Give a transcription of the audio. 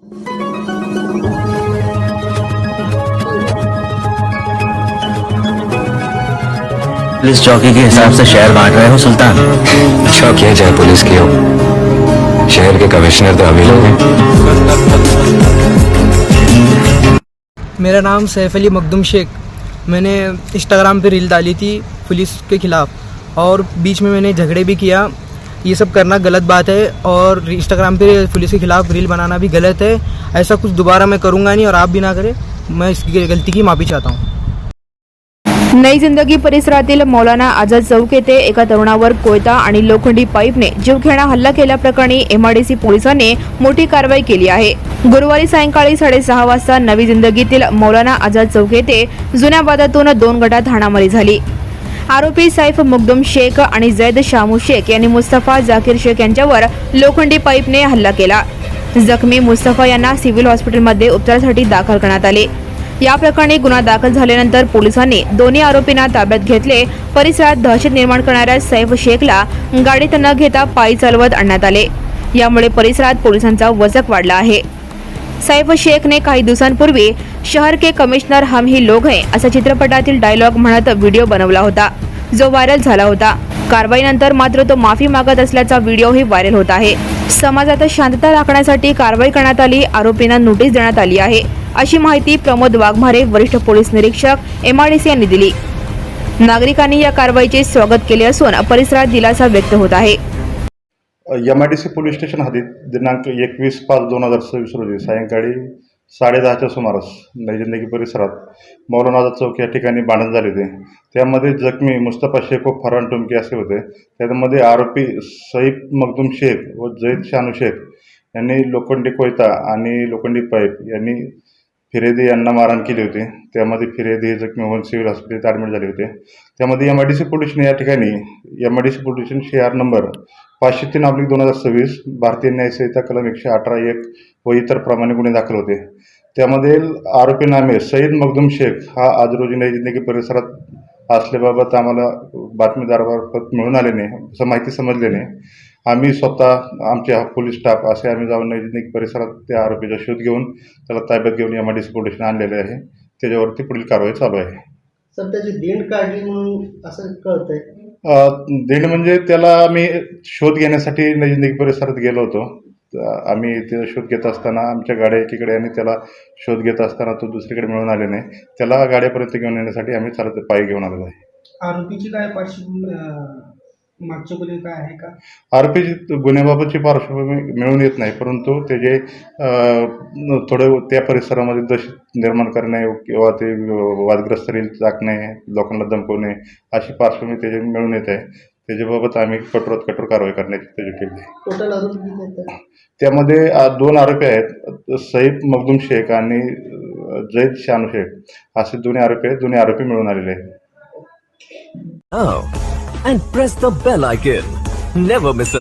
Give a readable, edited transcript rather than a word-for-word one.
Police चौकी के हिसाब से शहर बांट रहे हो सुल्तान? चौकी चाहे पुलिस की हो, शहर के कमिश्नर तो हम ही लोग हैं। मेरा नाम सैफ अली मखदूम शेख। मैंने इंस्टाग्राम पे रील डाली थी पुलिस के ख़िलाफ़ और बीच में मैंने झगड़े भी किया। ये सब करना गलत बात है और इंस्टाग्राम पे पुलिस के ख़िलाफ़ रील बनाना भी गलत है। ऐसा कुछ दोबारा मैं करूँगा नहीं और आप भी ना करें। मैं इसकी गलती की माफ़ी चाहता हूँ। नई जिंदगी परिसरातील मौलाना आझाद चौक येथे एका तरुणावर कोयता आणि लोखंडी पाईपने जीवघेणा हल्ला केल्याप्रकरणी एमआयडीसी पोलिसांनी मोठी कारवाई केली आहे। गुरुवारी सायंकाळी 6:30 वाजता नवी जिंदगीतील मौलाना आझाद चौक येथे जुन्या वादातून 2 गटात हाणामारी झाली। आरोपी सैफ मखदूम शेख आणि जैद शामू शेख यांनी मुस्तफा जाकीर शेख यांच्यावर लोखंडी पाईपने हल्ला केला। जखमी मुस्तफा यांना सिव्हिल हॉस्पिटलमध्ये उपचारासाठी दाखल करण्यात आले। या प्रकरणी गुन्हा दाखल झाल्यानंतर पोलिसांनी दोन्ही आरोपींना ताब्यात घेतले। परिसरात दहशत निर्माण करणाऱ्या सैफ शेखला गाडीत न घेता पायी चालवत आणण्यात आले। यामुळे परिसरात पोलिसांचा वचक वाढला आहे। सैफ शेख ने काही दिवसांपूर्वी शहर के कमिश्नर हम ही लोग हैं असा चित्रपटातील डायलॉग म्हणत व्हिडिओ बनवला होता, जो व्हायरल झाला होता। कारवाईनंतर मात्र तो माफी मागत असल्याचा व्हिडिओही व्हायरल होत आहे। समाजात शांतता राखण्यासाठी कारवाई करण्यात आली। आरोपींना नोटीस देण्यात आली आहे, अशी माहिती प्रमोद वाघमारे, वरिष्ठ पोलीस निरीक्षक, एमआयडीसी यांनी दिली। नागरिकांनी या कारवाईचे स्वागत केले असून परिसरात दिलासा व्यक्त होत आहे। एमआयडीसी पोलीस स्टेशन हद्दीत दिनांक 21/5/2026 रोजी सायंकाळी 10:30च्या सुमारास नई जिंदगी परिसरात मौलाना आझाद चौक या ठिकाणी भांडण झाले होते। त्यामध्ये जखमी मुस्तफा शेख व फरहान टुमके असे होते। त्यामध्ये आरोपी सैफ मखदूम शेख व जैद शानू शेख यांनी लोखंडी कोयता आणि लोखंडी पाईप यांनी फिर्यादी यांना मारहाण केली होती। त्यामध्ये फिर्यादी जखमी होऊन सिव्हिल हॉस्पिटलमध्ये ॲडमिट झाले होते। त्यामध्ये एमआयडीसी पोलिसने या ठिकाणी MIDC police station CR number 503/2026 भारतीय न्याय संहिता कलम 118(1) व इतर प्रमाणे गुन्हे दाखल होते। त्यामध्ये आरोपी नामे सईद मखदूम शेख हा आज रोजी नई जिंदगी परिसरात असल्याबाबत आम्हाला बातमीदारामार्फत मिळून आल्याने माहिती समजल्याने आम्ही स्वतः आमचे पोलीस स्टाफ असे आम्ही जाऊन नई जिंदगी परिसरात त्या आरोपीचा शोध घेऊन त्याला ताब्यात घेऊन एमआयडीसी पोलिसने आणलेले आहे। त्याच्यावरती पुढील कारवाई चालू आहे। सर त्याची देण काढली म्हणून असं कळतंय। देण म्हणजे त्याला आम्ही शोध घेण्यासाठी नई जिंदगी परिसरात गेलो होतो। आम्ही ते शोध घेत असताना आमच्या गाड्या एकीकडे आणि त्याला शोध घेत असताना तो दुसरीकडे मिळून आले नाही। त्याला गाड्यापर्यंत घेऊन येण्यासाठी आम्ही चालत पायी घेऊन आलेलो आहे। आरोपीची काय पार्श्वभूमी मागच्या गुन्हे काय आहे का? आरोपीची गुन्ह्याबाबतची पार्श्वभूमी मिळून येत नाही, परंतु त्याचे थोडं त्या परिसरामध्ये दहशत निर्माण करणे किंवा ते वादग्रस्त रील टाकणे, लोकांना धमकवणे अशी पार्श्वभूमी त्याचे मिळून येत आहे। त्याच्याबाबत आम्ही कठोरात कठोर कारवाई करण्याची त्याची केली आहे। टोटल आरोपी किती आहेत? त्यामध्ये 2 आरोपी आहेत, सैफ मखदूम शेख आणि जैद शानू शेख असे दोन्ही आरोपी आहेत। दोन्ही आरोपी मिळून आलेले आहेत। And press the bell icon. Never miss a